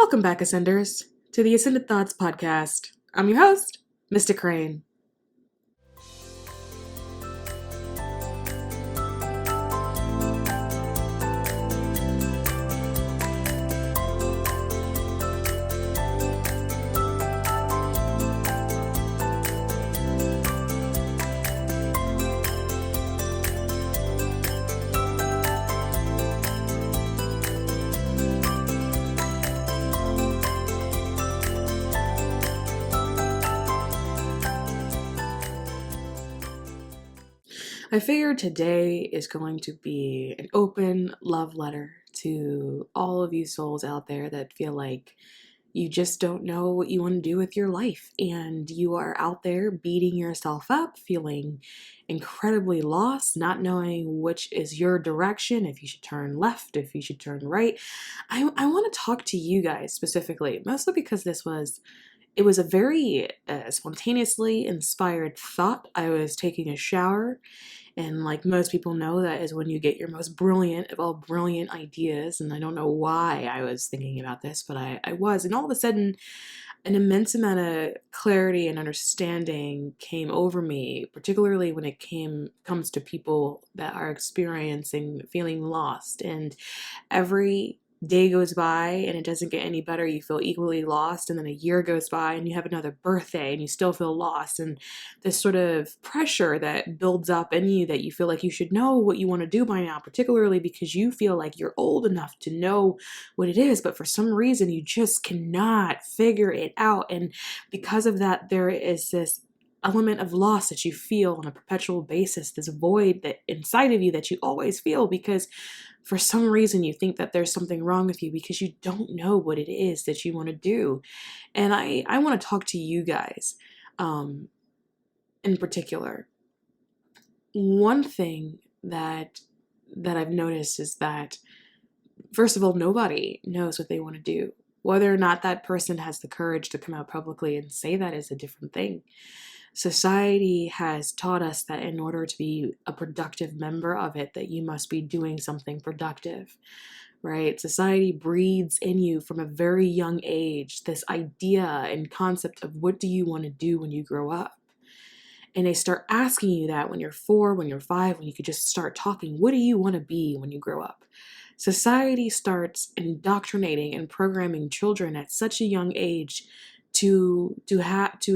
Welcome back, Ascenders, to the Ascended Thoughts podcast. I'm your host, mysticrainn. I figured today is going to be an open love letter to all of you souls out there that feel like you just don't know what you want to do with your life, and you are out there beating yourself up, feeling incredibly lost, not knowing which is your direction, if you should turn left, if you should turn right. I want to talk to you guys specifically, mostly because it was a very spontaneously inspired thought. I was taking a shower, and like most people know, that is when you get your most brilliant of all brilliant ideas. And I don't know why I was thinking about this, but I was. And all of a sudden, an immense amount of clarity and understanding came over me, particularly when it comes to people that are experiencing feeling lost. And every day goes by and it doesn't get any better, you feel equally lost, and then a year goes by and you have another birthday and you still feel lost, and this sort of pressure that builds up in you that you feel like you should know what you want to do by now, particularly because you feel like you're old enough to know what it is, but for some reason you just cannot figure it out. And because of that, there is this element of loss that you feel on a perpetual basis, this void that inside of you that you always feel, because for some reason you think that there's something wrong with you because you don't know what it is that you want to do. And I want to talk to you guys in particular. One thing that I've noticed is that, first of all, nobody knows what they want to do. Whether or not that person has the courage to come out publicly and say that is a different thing. Society has taught us that in order to be a productive member of it, that you must be doing something productive, right? Society breeds in you from a very young age this idea and concept of what do you want to do when you grow up? And they start asking you that when you're 4, when you're 5, when you could just start talking. What do you want to be when you grow up? Society starts indoctrinating and programming children at such a young age to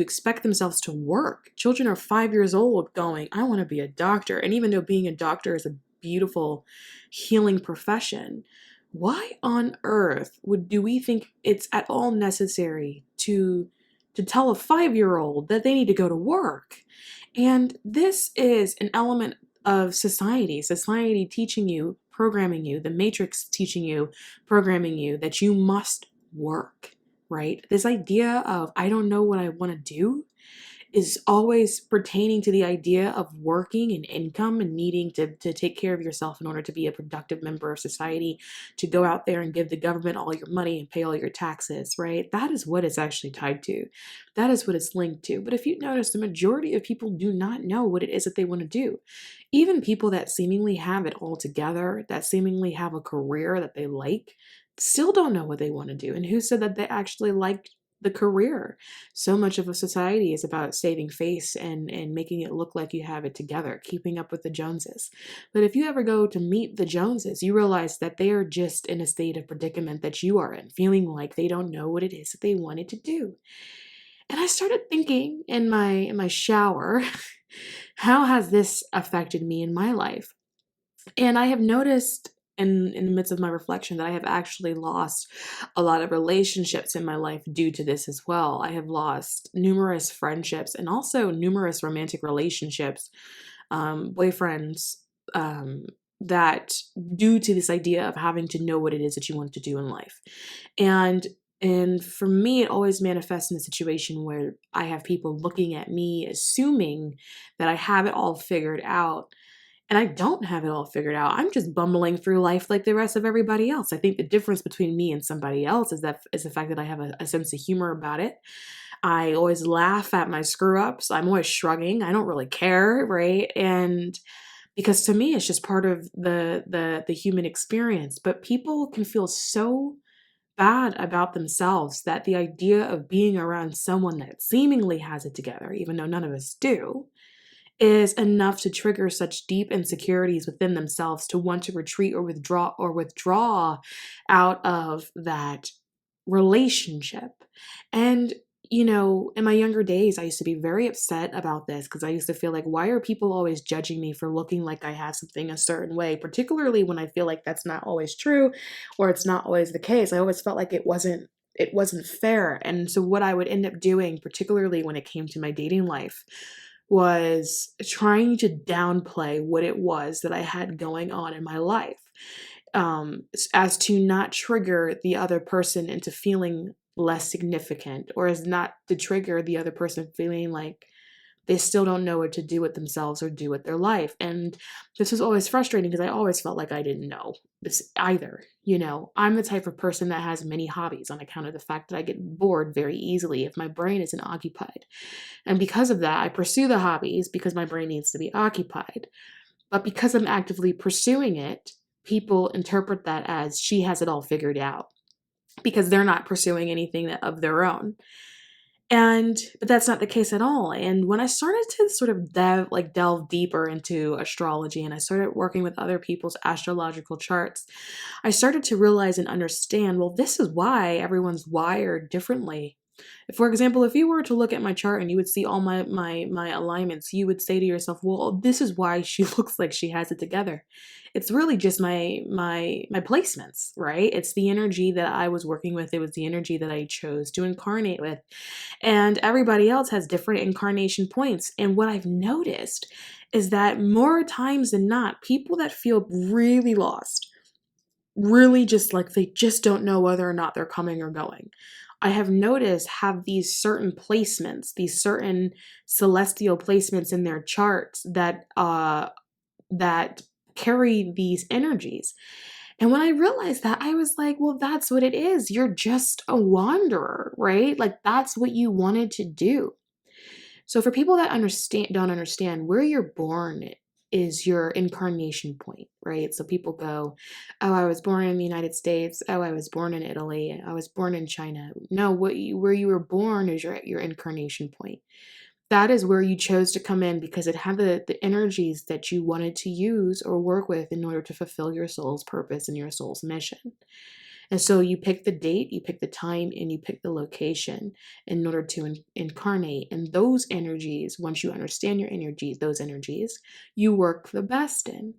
expect themselves to work. Children are 5 years old going, I want to be a doctor. And even though being a doctor is a beautiful healing profession, why on earth do we think it's at all necessary to tell a 5-year-old that they need to go to work? And this is an element of society teaching you, programming you, the matrix teaching you, programming you that you must work. Right? This idea of I don't know what I want to do is always pertaining to the idea of working and income and needing to take care of yourself in order to be a productive member of society, to go out there and give the government all your money and pay all your taxes, right? That is what it's actually tied to. That is what it's linked to. But if you notice, the majority of people do not know what it is that they want to do. Even people that seemingly have it all together, that seemingly have a career that they like, still don't know what they want to do. And who said that they actually like the career? So much of a society is about saving face and making it look like you have it together, keeping up with the Joneses. But if you ever go to meet the Joneses, you realize that they are just in a state of predicament that you are in, feeling like they don't know what it is that they wanted to do. And I started thinking in my shower, how has this affected me in my life? And I have noticed in the midst of my reflection that I have actually lost a lot of relationships in my life due to this as well. I have lost numerous friendships and also numerous romantic relationships, boyfriends, that due to this idea of having to know what it is that you want to do in life. And for me, it always manifests in a situation where I have people looking at me, assuming that I have it all figured out. And I don't have it all figured out. I'm just bumbling through life like the rest of everybody else. I think the difference between me and somebody else is the fact that I have a sense of humor about it. I always laugh at my screw ups. I'm always shrugging. I don't really care, right? And because to me, it's just part of the human experience. But people can feel so bad about themselves that the idea of being around someone that seemingly has it together, even though none of us do, is enough to trigger such deep insecurities within themselves to want to retreat or withdraw out of that relationship. And in my younger days, I used to be very upset about this because I used to feel like, why are people always judging me for looking like I have something a certain way, particularly when I feel like that's not always true or it's not always the case. I always felt like it wasn't fair. And so what I would end up doing, particularly when it came to my dating life, was trying to downplay what it was that I had going on in my life, as to not trigger the other person into feeling less significant, or as not to trigger the other person feeling like they still don't know what to do with themselves or do with their life. And this was always frustrating because I always felt like I didn't know this either. I'm the type of person that has many hobbies on account of the fact that I get bored very easily if my brain isn't occupied. And because of that, I pursue the hobbies because my brain needs to be occupied. But because I'm actively pursuing it, people interpret that as she has it all figured out because they're not pursuing anything of their own. But that's not the case at all. And when I started to sort of delve deeper into astrology and I started working with other people's astrological charts, I started to realize and understand, well, this is why everyone's wired differently. For example, if you were to look at my chart and you would see all my alignments, you would say to yourself, well, this is why she looks like she has it together. It's really just my placements, right? It's the energy that I was working with. It was the energy that I chose to incarnate with. And everybody else has different incarnation points. And what I've noticed is that more times than not, people that feel really lost, really just like they just don't know whether or not they're coming or going, I have noticed have these certain placements, these certain celestial placements in their charts that carry these energies. And when I realized that, I was like, well, that's what it is. You're just a wanderer, right? Like that's what you wanted to do. So for people that don't understand, where you're born is your incarnation point, right? So people go, oh, I was born in the United States. Oh, I was born in Italy. I was born in China. No, where you were born is your incarnation point. That is where you chose to come in because it had the energies that you wanted to use or work with in order to fulfill your soul's purpose and your soul's mission. And so you pick the date, you pick the time, and you pick the location in order to incarnate. And those energies, once you understand your energy, those energies, you work the best in.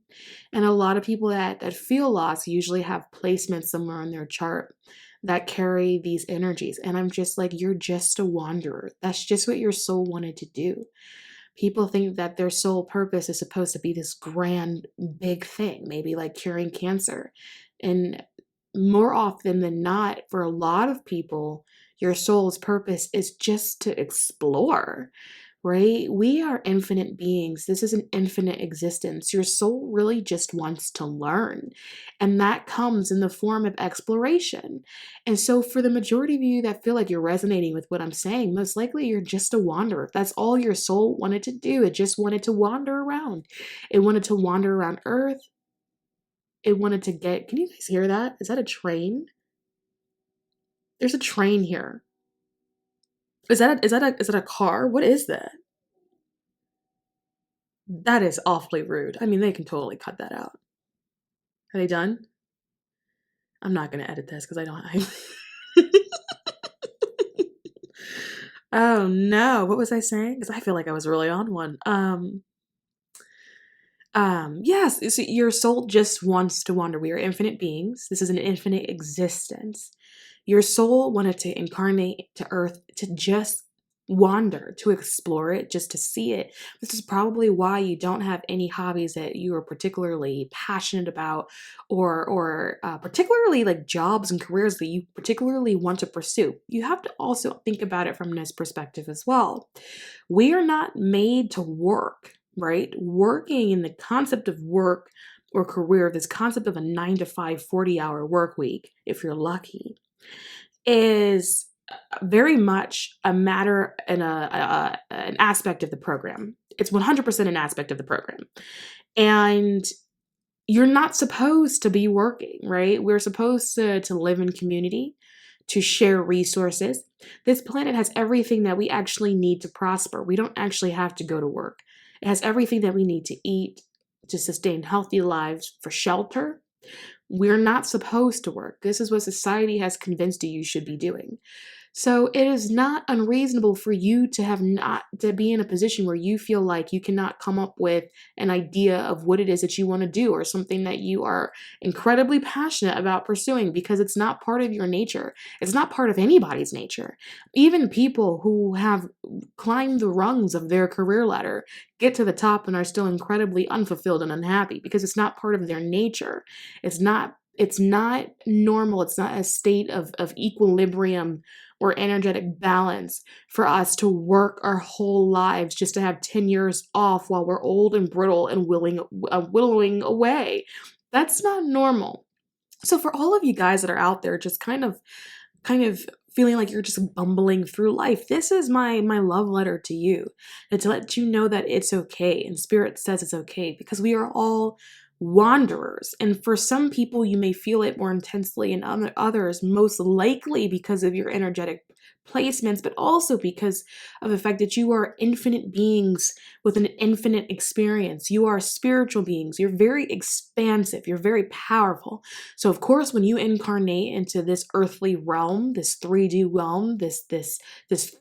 And a lot of people that feel lost usually have placements somewhere on their chart that carry these energies. And I'm just like, you're just a wanderer. That's just what your soul wanted to do. People think that their soul purpose is supposed to be this grand, big thing, maybe like curing cancer. And more often than not, for a lot of people, your soul's purpose is just to explore, right? We are infinite beings. This is an infinite existence. Your soul really just wants to learn. And that comes in the form of exploration. And so for the majority of you that feel like you're resonating with what I'm saying, most likely you're just a wanderer. That's all your soul wanted to do. It just wanted to wander around. It wanted to wander around Earth. It wanted to can you guys hear that? Is that a train? There's a train here. Is that a car? What is that? That is awfully rude. I mean, they can totally cut that out. Are they done? I'm not going to edit this because I don't. Oh no, what was I saying? Because I feel like I was really on one. Yes, your soul just wants to wander. We are infinite beings. This is an infinite existence. Your soul wanted to incarnate to Earth to just wander, to explore it, just to see it. This is probably why you don't have any hobbies that you are particularly passionate about, or particularly like jobs and careers that you particularly want to pursue. You have to also think about it from this perspective as well. We are not made to work, right? Working in the concept of work or career, this concept of a 9 to 5, 40-hour work week, if you're lucky, is very much a matter and an aspect of the program. It's 100% an aspect of the program. And you're not supposed to be working, right? We're supposed to live in community. to share resources. This planet has everything that we actually need to prosper. We don't actually have to go to work. It has everything that we need to eat, to sustain healthy lives, for shelter. We're not supposed to work. This is what society has convinced you should be doing. So it is not unreasonable for you to have not to be in a position where you feel like you cannot come up with an idea of what it is that you want to do, or something that you are incredibly passionate about pursuing, because it's not part of your nature. It's not part of anybody's nature. Even people who have climbed the rungs of their career ladder get to the top and are still incredibly unfulfilled and unhappy because it's not part of their nature. It's not normal. It's not a state of equilibrium or energetic balance for us to work our whole lives just to have 10 years off while we're old and brittle and whittling away. That's not normal. So for all of you guys that are out there just kind of feeling like you're just bumbling through life, this is my love letter to you, and to let you know that it's okay, and Spirit says it's okay, because we are all wanderers. And for some people, you may feel it more intensely, and others most likely because of your energetic placements, but also because of the fact that you are infinite beings with an infinite experience. You are spiritual beings. You're very expansive. You're very powerful. So of course, when you incarnate into this earthly realm, this 3D realm, this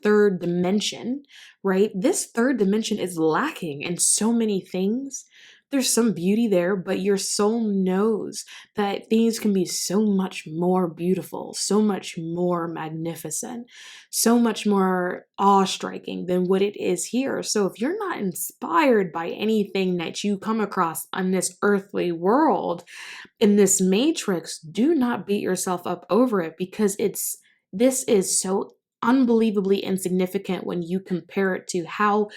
third dimension, right? This third dimension is lacking in so many things. There's some beauty there, but your soul knows that things can be so much more beautiful, so much more magnificent, so much more awe-striking than what it is here. So if you're not inspired by anything that you come across on this earthly world, in this matrix, do not beat yourself up over it, because this is so unbelievably insignificant when you compare it to how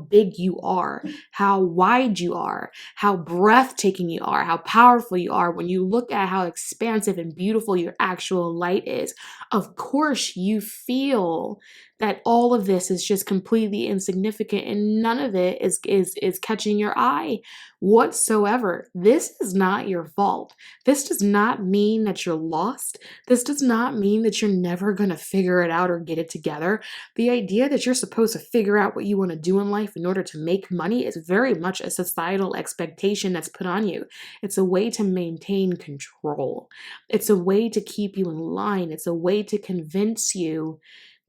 big you are, how wide you are, how breathtaking you are, how powerful you are. When you look at how expansive and beautiful your actual light is, of course you feel that all of this is just completely insignificant, and none of it is catching your eye whatsoever. This is not your fault. This does not mean that you're lost. This does not mean that you're never going to figure it out or get it together. The idea that you're supposed to figure out what you want to do in life in order to make money is very much a societal expectation that's put on you. It's a way to maintain control. It's a way to keep you in line. It's a way to convince you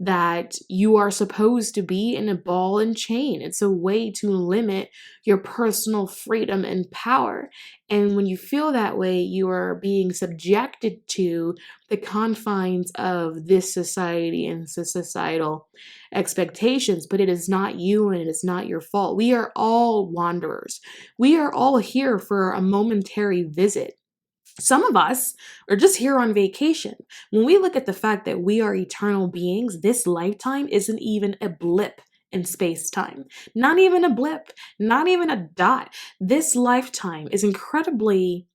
that you are supposed to be in a ball and chain. It's a way to limit your personal freedom and power. And when you feel that way, you are being subjected to the confines of this society and the societal expectations, but it is not you and it is not your fault. We are all wanderers. We are all here for a momentary visit. Some of us are just here on vacation. When we look at the fact that we are eternal beings, this lifetime isn't even a blip in space-time. Not even a blip, not even a dot. This lifetime is incredibly,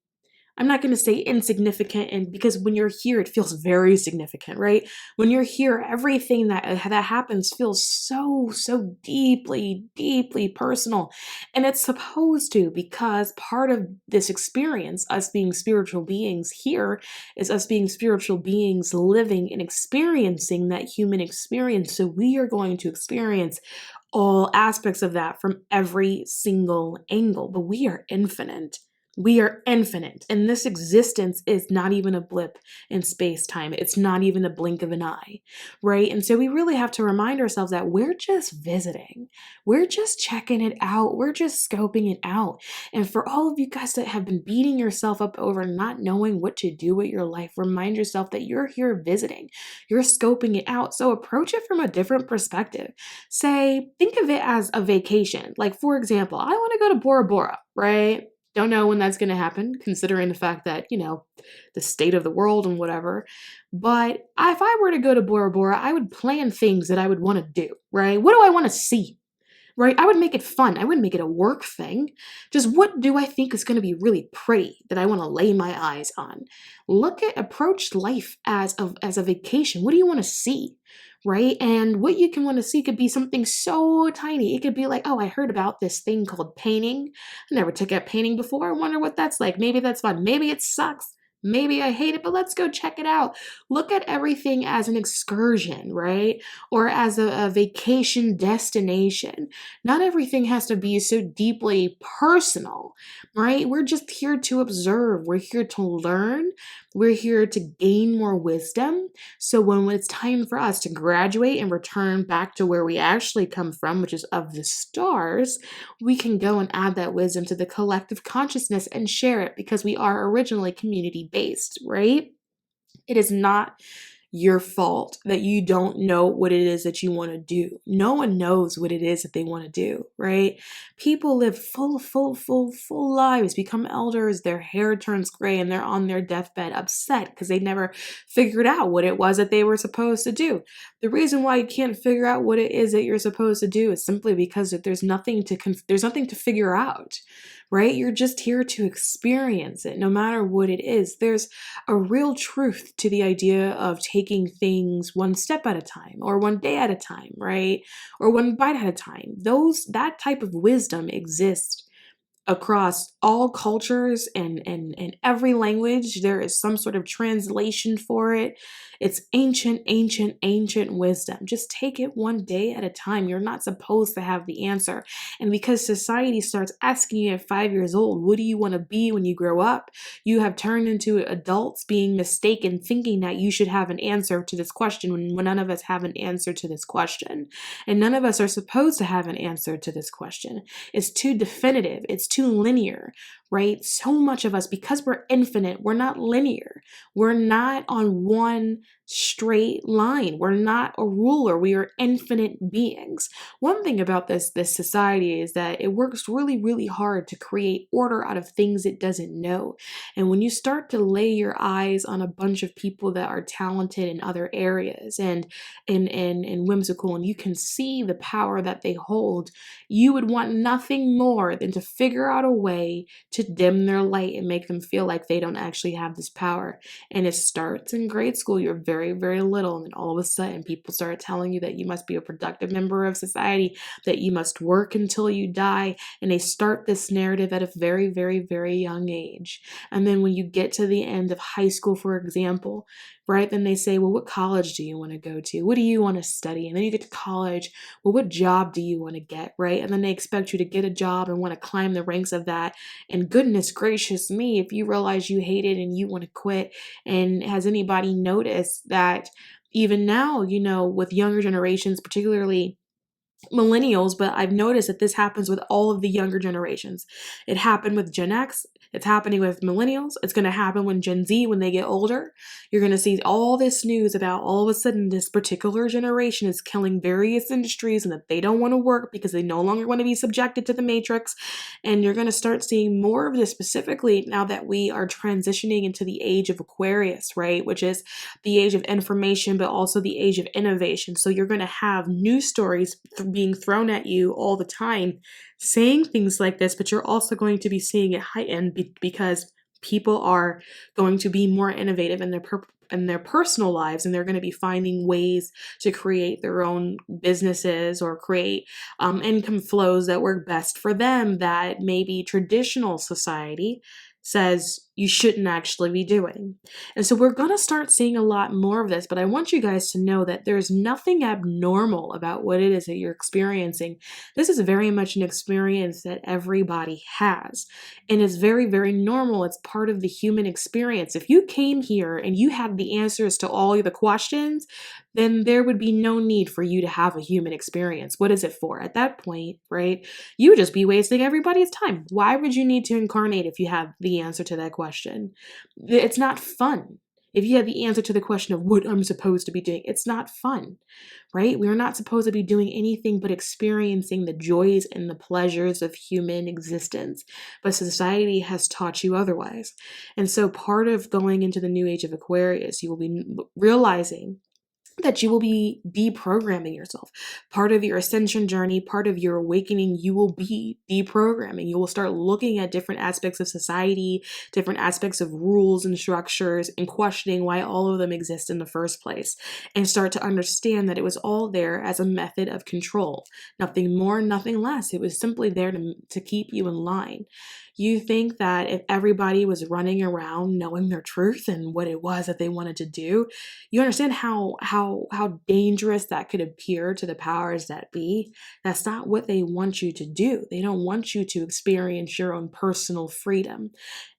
I'm not going to say insignificant, and because when you're here, it feels very significant, right? When you're here, everything that happens feels so deeply, deeply personal. And it's supposed to, because part of this experience, us being spiritual beings here, is us being spiritual beings living and experiencing that human experience. So we are going to experience all aspects of that from every single angle, but we are infinite. We are infinite, and this existence is not even a blip in space-time. It's not even a blink of an eye, right? And so we really have to remind ourselves that we're just visiting. We're just checking it out. We're just scoping it out. And for all of you guys that have been beating yourself up over not knowing what to do with your life, remind yourself that you're here visiting. You're scoping it out. So approach it from a different perspective. Think of it as a vacation. Like, for example, I want to go to Bora Bora, right? Don't know when that's going to happen, considering the fact that, the state of the world and whatever. But if I were to go to Bora Bora, I would plan things that I would want to do, right? What do I want to see, right? I would make it fun. I wouldn't make it a work thing. Just what do I think is going to be really pretty that I want to lay my eyes on? Approach life as a vacation. What do you want to see? Right? And what you can want to see could be something so tiny. It could be like, oh, I heard about this thing called painting. I never took up painting before. I wonder what that's like. Maybe that's fun. Maybe it sucks. Maybe I hate it, but let's go check it out. Look at everything as an excursion, right? Or as a vacation destination. Not everything has to be so deeply personal, right? We're just here to observe. We're here to learn. We're here to gain more wisdom. So when it's time for us to graduate and return back to where we actually come from, which is of the stars, we can go and add that wisdom to the collective consciousness and share it because we are originally community based, right? It is not your fault that you don't know what it is that you want to do. No one knows what it is that they want to do, right? People live full lives, become elders, their hair turns gray, and they're on their deathbed upset because they never figured out what it was that they were supposed to do. The reason why you can't figure out what it is that you're supposed to do is simply because there's nothing to figure out, right? You're just here to experience it, no matter what it is. There's a real truth to the idea of taking things one step at a time or one day at a time, right? Or one bite at a time. That type of wisdom exists across all cultures and every language. There is some sort of translation for it. It's ancient wisdom. Just take it one day at a time. You're not supposed to have the answer. And because society starts asking you at 5 years old, what do you want to be when you grow up? You have turned into adults being mistaken, thinking that you should have an answer to this question when none of us have an answer to this question. And none of us are supposed to have an answer to this question. It's too definitive. It's too linear, right? So much of us, because we're infinite, we're not linear. We're not on one straight line. We're not a ruler. We are infinite beings. One thing about this society is that it works really hard to create order out of things it doesn't know. And when you start to lay your eyes on a bunch of people that are talented in other areas and whimsical, and you can see the power that they hold, you would want nothing more than to figure out a way to dim their light and make them feel like they don't actually have this power. And it starts in grade school. You're very little, and then all of a sudden people start telling you that you must be a productive member of society, that you must work until you die, and they start this narrative at a very young age. And then when you get to the end of high school, for example, right, then they say, well, what college do you want to go to? What do you want to study? And then you get to college, well, what job do you want to get, right? And then they expect you to get a job and want to climb the ranks of that. And goodness gracious me, if you realize you hate it and you want to quit. And has anybody noticed that even now, with younger generations, particularly millennials, but I've noticed that this happens with all of the younger generations. It happened with Gen X. It's happening with millennials. It's going to happen when Gen Z, when they get older. You're going to see all this news about all of a sudden this particular generation is killing various industries and that they don't want to work because they no longer want to be subjected to the matrix. And you're going to start seeing more of this specifically now that we are transitioning into the age of Aquarius, right? Which is the age of information, but also the age of innovation. So you're going to have news stories being thrown at you all the time, saying things like this, but you're also going to be seeing it heightened because people are going to be more innovative in their personal lives, and they're going to be finding ways to create their own businesses or create income flows that work best for them that maybe traditional society says you shouldn't actually be doing. And so we're going to start seeing a lot more of this, but I want you guys to know that there's nothing abnormal about what it is that you're experiencing. This is very much an experience that everybody has, and it's very normal. It's part of the human experience. If you came here and you had the answers to all the questions, then there would be no need for you to have a human experience. What is it for? At that point, right? You would just be wasting everybody's time. Why would you need to incarnate if you have the answer to that question? It's not fun. If you have the answer to the question of what I'm supposed to be doing, it's not fun, right? We're not supposed to be doing anything but experiencing the joys and the pleasures of human existence. But society has taught you otherwise. And so part of going into the new age of Aquarius, you will be realizing that you will be deprogramming yourself. Part of your ascension journey, part of your awakening, you will be deprogramming. You will start looking at different aspects of society, different aspects of rules and structures, and questioning why all of them exist in the first place, and start to understand that it was all there as a method of control. Nothing more, nothing less. It was simply there to keep you in line. You think that if everybody was running around knowing their truth and what it was that they wanted to do, you understand how dangerous that could appear to the powers that be? That's not what they want you to do. They don't want you to experience your own personal freedom.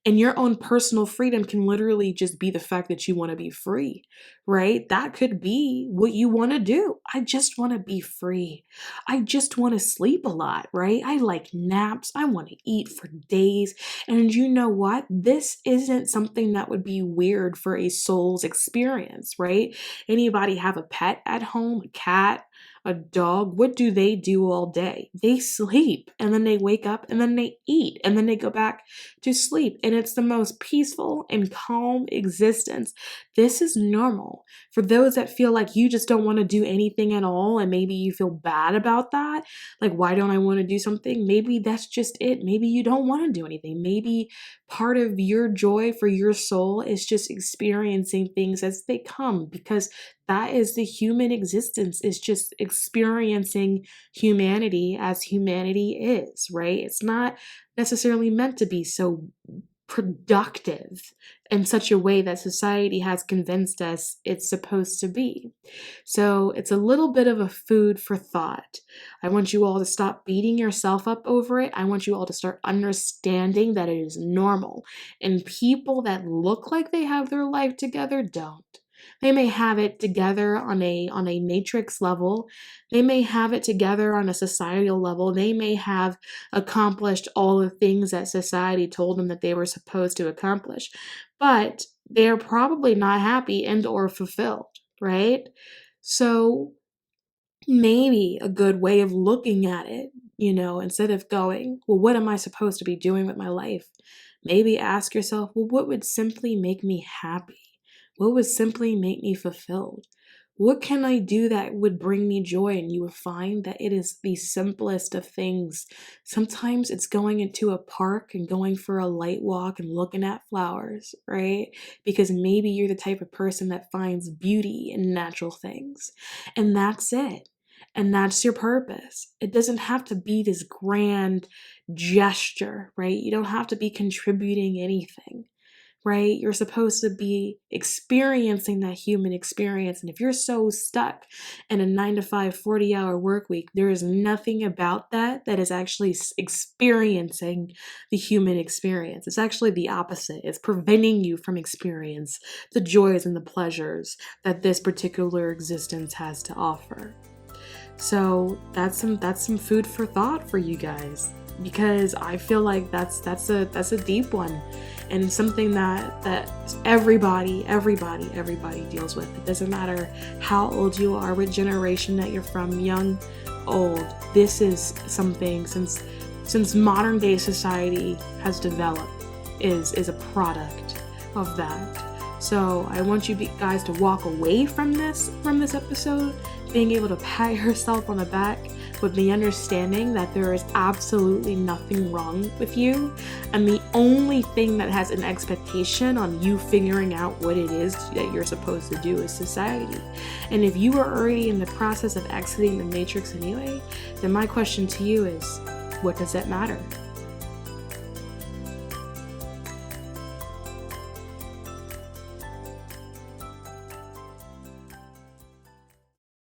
And your own personal freedom can literally just be the fact that you want to be free, right? That could be what you want to do. I just want to be free. I just want to sleep a lot, right? I like naps. I want to eat for days. And you know what? This isn't something that would be weird for a soul's experience, right? Anybody have a pet at home, a cat, a dog? What do they do all day? They sleep, and then they wake up, and then they eat, and then they go back to sleep. And it's the most peaceful and calm existence. This is normal. For those that feel like you just don't want to do anything at all, and maybe you feel bad about that, like, why don't I want to do something? Maybe that's just it. Maybe you don't want to do anything. Maybe part of your joy for your soul is just experiencing things as they come, because that is the human existence, is just experiencing humanity as humanity is, right? It's not necessarily meant to be so productive in such a way that society has convinced us it's supposed to be. So it's a little bit of a food for thought. I want you all to stop beating yourself up over it. I want you all to start understanding that it is normal. And people that look like they have their life together don't. They may have it together on a matrix level. They may have it together on a societal level. They may have accomplished all the things that society told them that they were supposed to accomplish. But they're probably not happy and or fulfilled, right? So maybe a good way of looking at it, instead of going, well, what am I supposed to be doing with my life? Maybe ask yourself, well, what would simply make me happy? What would simply make me fulfilled? What can I do that would bring me joy? And you will find that it is the simplest of things. Sometimes it's going into a park and going for a light walk and looking at flowers, right? Because maybe you're the type of person that finds beauty in natural things. And that's it. And that's your purpose. It doesn't have to be this grand gesture, right? You don't have to be contributing anything. Right? You're supposed to be experiencing that human experience. And if you're so stuck in a 9-to-5, 40-hour work week, there is nothing about that is actually experiencing the human experience. It's actually the opposite. It's preventing you from experience the joys and the pleasures that this particular existence has to offer. So that's some food for thought for you guys, because I feel like that's a deep one. And something that everybody deals with. It doesn't matter how old you are, what generation that you're from, young, old. This is something since modern day society has developed is a product of that. So I want you guys to walk away from this episode being able to pat yourself on the back with the understanding that there is absolutely nothing wrong with you, and the only thing that has an expectation on you figuring out what it is that you're supposed to do is society. And if you are already in the process of exiting the matrix anyway, then my question to you is, what does that matter?